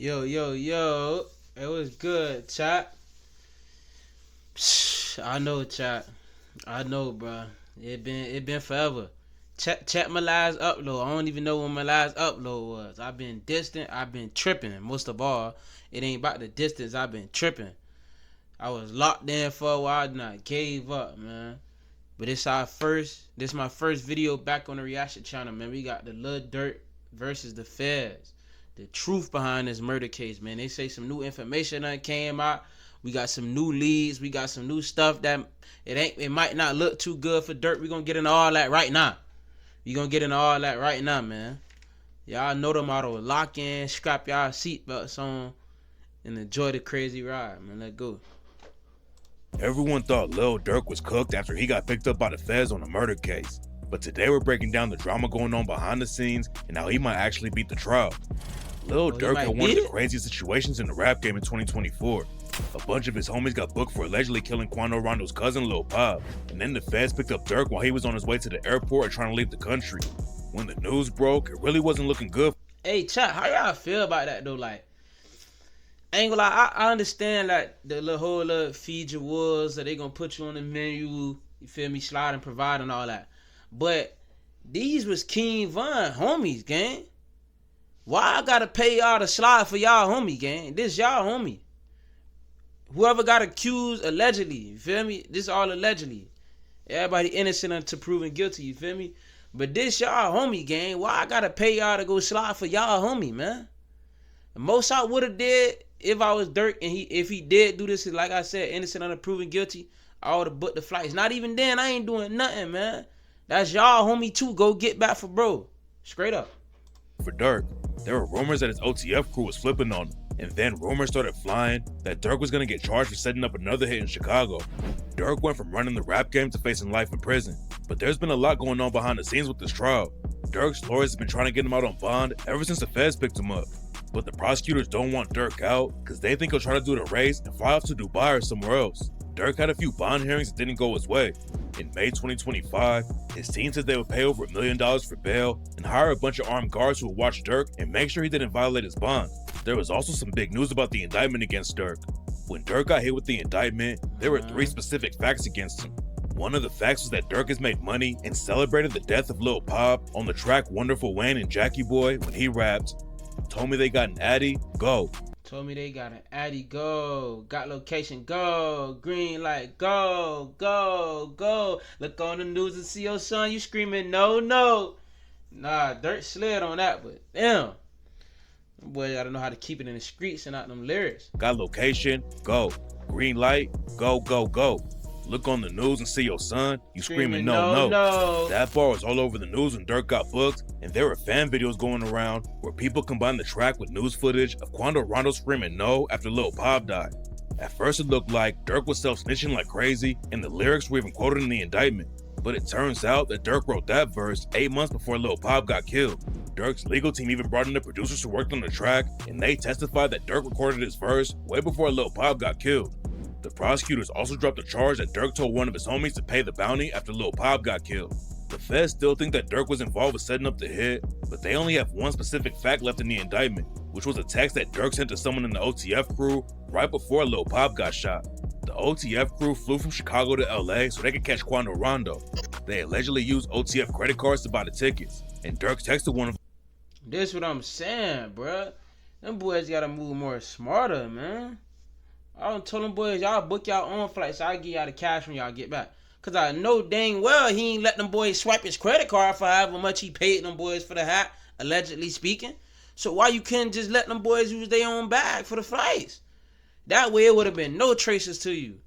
Yo. It was good, chat. I know, chat. I know, bro. It been forever. Check my last upload. I don't even know when my last upload was. I've been distant. I've been tripping. Most of all, it ain't about the distance. I've been tripping. I was locked in for a while and I gave up, man. But this my first video back on the reaction channel, man. We got the LIL DURK versus the Feds. The truth behind this murder case, man. They say some new information that came out. We got some new leads. We got some new stuff that it might not look too good for Durk. We gonna get into all that right now. Man. Y'all know the motto. Lock in, strap y'all seatbelts on, and enjoy the crazy ride, man. Let's go. Everyone thought LIL DURK was cooked after he got picked up by the feds on a murder case. But today we're breaking down the drama going on behind the scenes and how he might actually beat the trial. LIL DURK had one of the craziest situations in the rap game in 2024. A bunch of his homies got booked for allegedly killing Quando Rondo's cousin Lil Pop, and then the feds picked up DURK while he was on his way to the airport and trying to leave the country. When the news broke, it really wasn't looking good. Hey, chat, how y'all feel about that though? Like, I ain't gonna lie, I understand like the whole feed your wolves, that they gonna put you on the menu, you feel me, slide and provide and all that. But these was King Von homies, gang. Why I gotta pay y'all to slide for y'all homie, gang? This y'all homie. Whoever got accused allegedly, you feel me? This all allegedly. Everybody innocent until proven guilty, you feel me? But this y'all homie, gang. Why I gotta pay y'all to go slide for y'all homie, man? The most I would have did if I was Durk and if he did do this, like I said, innocent until proven guilty, I would have booked the flights. Not even then, I ain't doing nothing, man. That's y'all homie too. Go get back for bro. Straight up. For Durk, there were rumors that his OTF crew was flipping on him, and then rumors started flying that Durk was gonna get charged for setting up another hit in Chicago. Durk went from running the rap game to facing life in prison, but there's been a lot going on behind the scenes with this trial. Durk's lawyers have been trying to get him out on bond ever since the feds picked him up, but the prosecutors don't want Durk out because they think he'll try to do the race and fly off to Dubai or somewhere else. Durk had a few bond hearings that didn't go his way. In May 2025, his team said they would pay over $1 million for bail and hire a bunch of armed guards who would watch Durk and make sure he didn't violate his bond. There was also some big news about the indictment against Durk. When Durk got hit with the indictment, there were 3 specific facts against him. One of the facts was that Durk has made money and celebrated the death of Lil Pop on the track Wonderful Wayne and Jackie Boy when he rapped, "Told me they got an Addy, go. Told me they got an Addy, go. Got location, go. Green light, go. Look on the news and see your son, you screaming, no. Nah, Durk slid on that, but damn. Boy, gotta know how to keep it in the streets and out them lyrics. Got location, go. Green light, go. Look on the news and see your son, you screaming no. That bar was all over the news when Durk got booked, and there were fan videos going around where people combined the track with news footage of Quando Rondo screaming no after Lil Pop died. At first it looked like Durk was self-snitching like crazy, and the lyrics were even quoted in the indictment. But it turns out that Durk wrote that verse 8 months before Lil Pop got killed. Durk's legal team even brought in the producers who worked on the track, and they testified that Durk recorded his verse way before Lil Pop got killed. The prosecutors also dropped a charge that Durk told one of his homies to pay the bounty after Lil Pop got killed. The feds still think that Durk was involved with setting up the hit, but they only have one specific fact left in the indictment, which was a text that Durk sent to someone in the OTF crew right before Lil Pop got shot. The OTF crew flew from Chicago to LA so they could catch Quando Rondo. They allegedly used OTF credit cards to buy the tickets, and Durk texted one of them. This what I'm saying, bruh. Them boys gotta move more smarter, man. I done told them boys, y'all book y'all own flights, so I give y'all the cash when y'all get back. Cause I know dang well he ain't let them boys swipe his credit card for however much he paid them boys for the hat, allegedly speaking. So why you couldn't just let them boys use their own bag for the flights? That way it would have been no traces to you.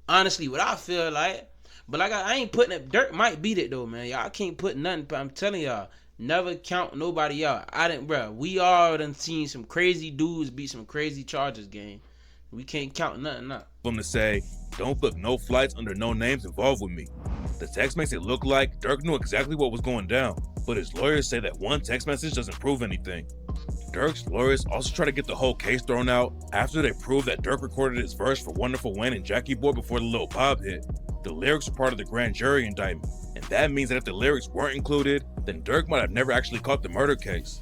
Honestly, what I feel like. But like I ain't putting it, Durk might beat it though, man. Y'all can't put nothing, but I'm telling y'all, never count nobody out. We all done seen some crazy dudes beat some crazy charges, gang. We can't count nothing up. Them to say, don't book no flights under no names involved with me. The text makes it look like Durk knew exactly what was going down, but his lawyers say that one text message doesn't prove anything. Durk's lawyers also try to get the whole case thrown out after they prove that Durk recorded his verse for Wonderful Wayne and Jackie Boy before the Lil Pop hit. The lyrics are part of the grand jury indictment, and that means that if the lyrics weren't included, then Durk might have never actually caught the murder case.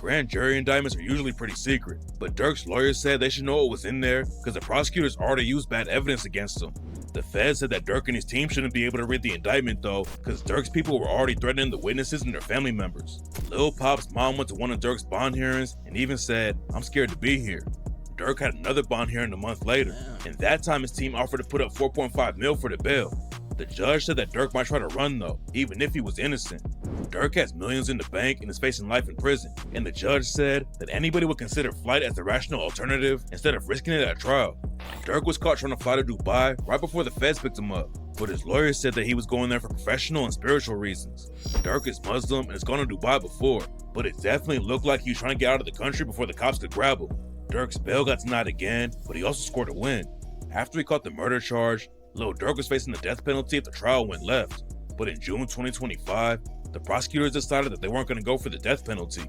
Grand jury indictments are usually pretty secret, but Durk's lawyers said they should know what was in there because the prosecutors already used bad evidence against him. The Fed said that Durk and his team shouldn't be able to read the indictment though, because Durk's people were already threatening the witnesses and their family members. Lil Pop's mom went to one of Durk's bond hearings and even said, "I'm scared to be here." Durk had another bond hearing a month later, and that time his team offered to put up $4.5 million for the bail. The judge said that Durk might try to run though, even if he was innocent. Durk has millions in the bank and is facing life in prison, and the judge said that anybody would consider flight as the rational alternative instead of risking it at trial. Durk was caught trying to fly to Dubai right before the feds picked him up, but his lawyers said that he was going there for professional and spiritual reasons. Durk is Muslim and has gone to Dubai before, but it definitely looked like he was trying to get out of the country before the cops could grab him. Durk's bail got denied again, but he also scored a win. After he caught the murder charge, Lil Durk was facing the death penalty if the trial went left, but in June 2025, the prosecutors decided that they weren't going to go for the death penalty.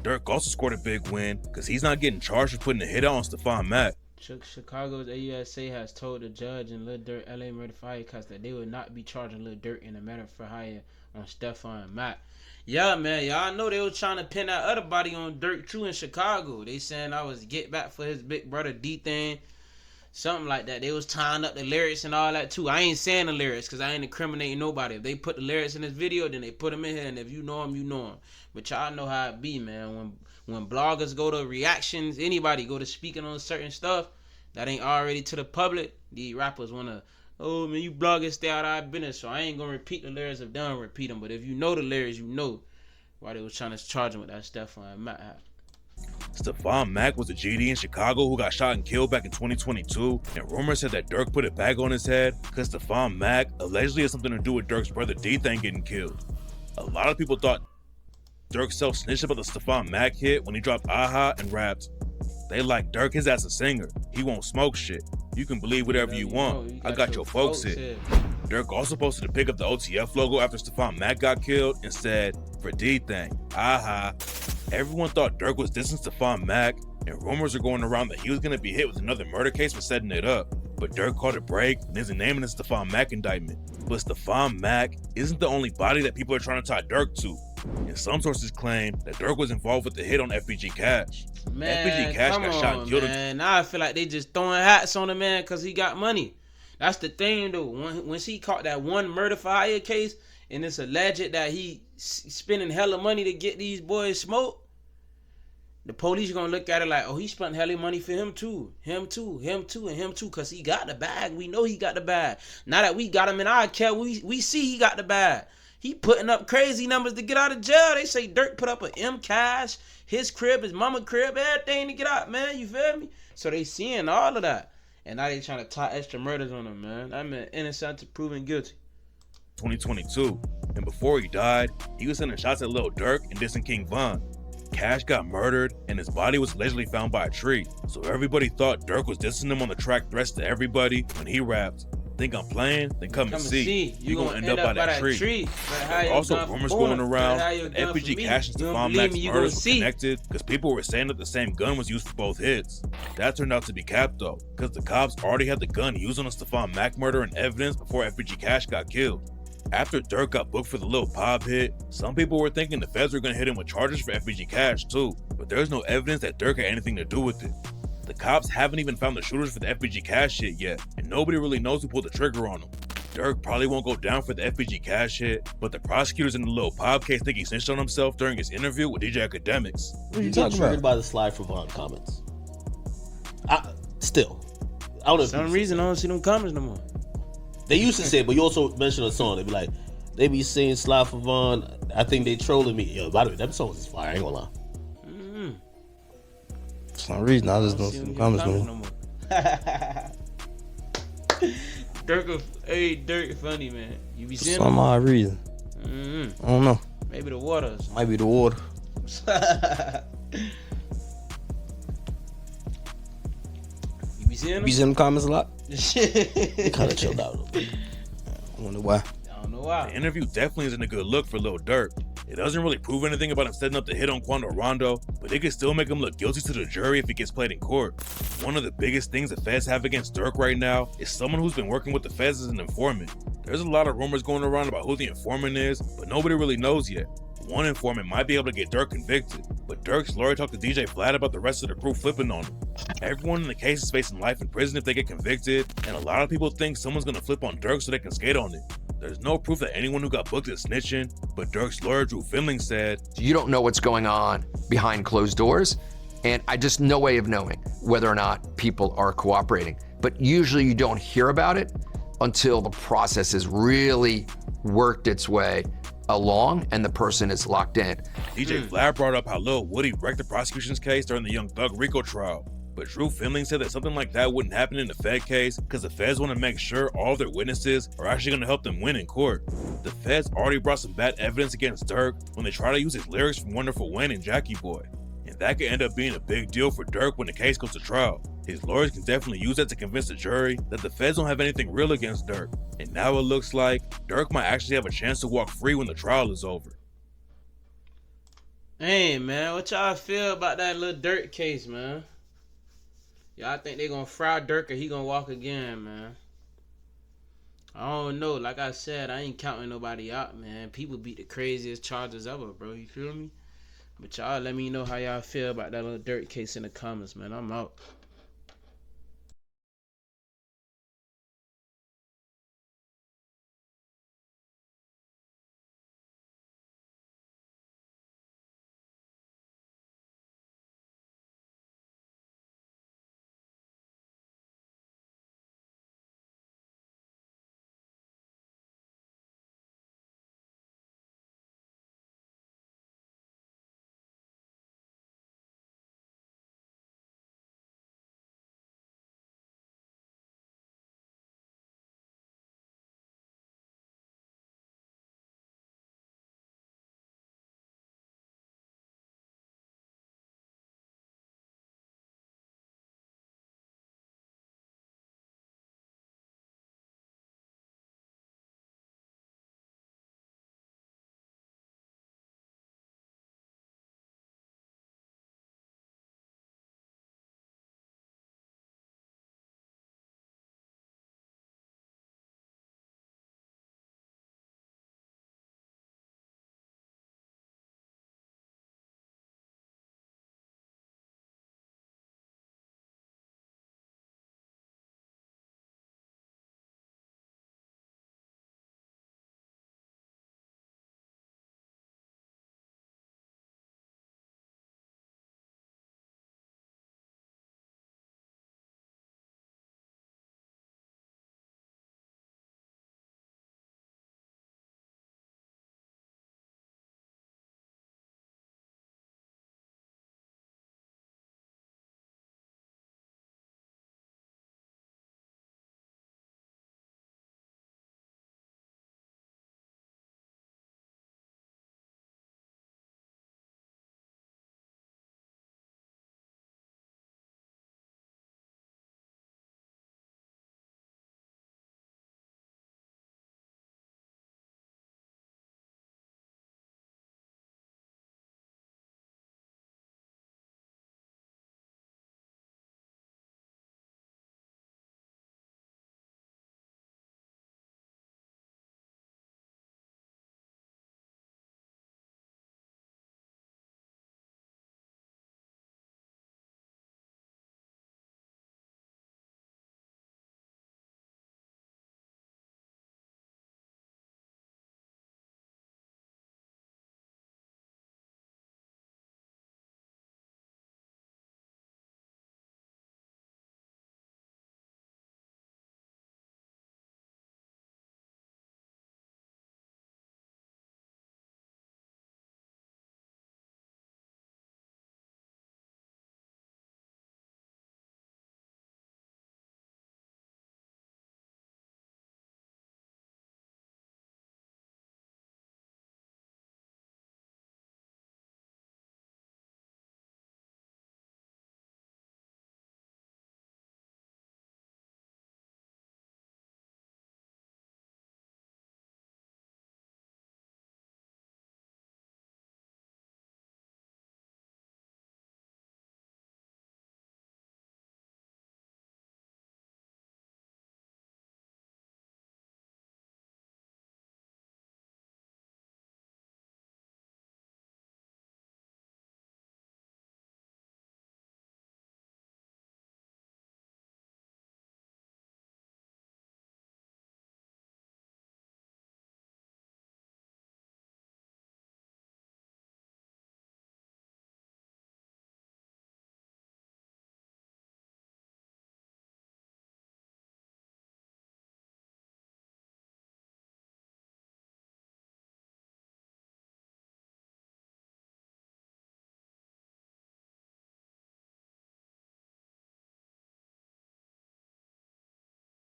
Durk also scored a big win because he's not getting charged for putting a hit out on Stephon Mack. Chicago's AUSA has told the judge in LIL DURK LA murder for hire case that they would not be charging LIL DURK in a matter for hire on Stephon Mack. Yeah, man, y'all know they was trying to pin that other body on Durk too in Chicago. They saying I was get back for his big brother D thing. Something like that. They was tying up the lyrics and all that too. I ain't saying the lyrics because I ain't incriminating nobody. If they put the lyrics in this video, then they put them in here. And if you know them, you know them. But y'all know how it be, man. When bloggers go to reactions, anybody go to speaking on certain stuff that ain't already to the public, these rappers want to, oh, man, you bloggers stay out of our business. So I ain't going to repeat the lyrics if they don't repeat them. But if you know the lyrics, you know why they was trying to charge him with that Stephon Mack. Stephon Mack was a GD in Chicago who got shot and killed back in 2022, and rumors said that Durk put a bag on his head because Stephon Mack allegedly has something to do with Durk's brother D-Thang getting killed. A lot of people thought Durk self-snitched about the Stephon Mack hit when he dropped Aha and rapped, "They like Durk, his ass a singer. He won't smoke shit. You can believe whatever you want. I got your folks hit." Durk also posted a pic of the OTF logo after Stephon Mack got killed and said, "For D-Thang, aha." Everyone thought Durk was dissing Stephon Mack, and rumors are going around that he was going to be hit with another murder case for setting it up. But Durk called a break and isn't naming the Stephon Mack indictment. But Stephon Mack isn't the only body that people are trying to tie Durk to. And some sources claim that Durk was involved with the hit on FBG Cash. Man, FBG Cash got shot and killed. Man, now I feel like they just throwing hats on the man because he got money. That's the thing though. When she caught that one murder for hire case and it's alleged that he spending hella money to get these boys smoked, the police are gonna look at it like, oh, he spent hella money for him too, and him too, cause he got the bag. We know he got the bag. Now that we got him in our care, we see he got the bag. He putting up crazy numbers to get out of jail. They say Durk put up a M Cash, his crib, his mama crib, everything to get out, man. You feel me? So they seeing all of that, and now they trying to tie extra murders on him, man. I mean, innocent to proven guilty. 2022, and before he died, he was sending shots at Lil Durk and dissing King Von. Cash got murdered and his body was allegedly found by a tree, so everybody thought Durk was dissing him on the track Threats to Everybody when he rapped, "Think I'm playing? Then come and see. You gonna end up by that tree." There are also rumors going around that FBG Cash and Stephon Mack's murders were connected because people were saying that the same gun was used for both hits. That turned out to be cap though, because the cops already had the gun used on the Stephon Mack murder in evidence before FBG Cash got killed. After Durk got booked for the Lil Pop hit, some people were thinking the feds were going to hit him with charges for FBG Cash too, but there's no evidence that Durk had anything to do with it. The cops haven't even found the shooters for the FBG Cash hit yet, and nobody really knows who pulled the trigger on him. Durk probably won't go down for the FBG Cash hit, but the prosecutors in the Lil Pop case think he snitched on himself during his interview with DJ Academics. What are you talking about? By the Slide for Vaughn comments. I don't know. For some reason, I don't see them comments no more. They used to say it, but you also mentioned a song. They be like, they be saying Slide for Vaughn. I think they trolling me. Yo, by the way, that song is fire. I ain't gonna lie. For some reason, I just don't see them comments no more. Durk funny, man. You be seeing for some odd reason. I don't know. Maybe the water. Might be the water. You be seeing them? You be seeing them comments a lot? They kind of chilled out a little bit. I wonder why. I don't know why. The interview definitely isn't a good look for Lil Durk. It doesn't really prove anything about him setting up the hit on Quando Rondo, but it could still make him look guilty to the jury if he gets played in court. One of the biggest things the feds have against Durk right now is someone who's been working with the feds as an informant. There's a lot of rumors going around about who the informant is, but nobody really knows yet. One informant might be able to get Durk convicted. But Durk's lawyer talked to DJ flat about the rest of the crew flipping on him. Everyone in the case is facing life in prison if they get convicted, and a lot of people think someone's gonna flip on Durk so they can skate on it. There's no proof that anyone who got booked is snitching, but Durk's lawyer Drew Finling said, "You don't know what's going on behind closed doors, and I just no way of knowing whether or not people are cooperating. But usually you don't hear about it until the process has really worked its way along and the person is locked in." DJ Vlad brought up how Lil Woody wrecked the prosecution's case during the Young Thug Rico trial. But Drew Finling said that something like that wouldn't happen in the Fed case because the feds want to make sure all of their witnesses are actually going to help them win in court. The feds already brought some bad evidence against Durk when they try to use his lyrics from Wonderful Wayne and Jackie Boy. And that could end up being a big deal for Durk when the case goes to trial. His lawyers can definitely use that to convince the jury that the feds don't have anything real against Durk. And now it looks like Durk might actually have a chance to walk free when the trial is over. Hey, man, what y'all feel about that little Durk case, man? Y'all think they gonna fry Durk or he gonna walk again, man? I don't know. Like I said, I ain't counting nobody out, man. People beat the craziest charges ever, bro. You feel me? But y'all let me know how y'all feel about that little Durk case in the comments, man. I'm out.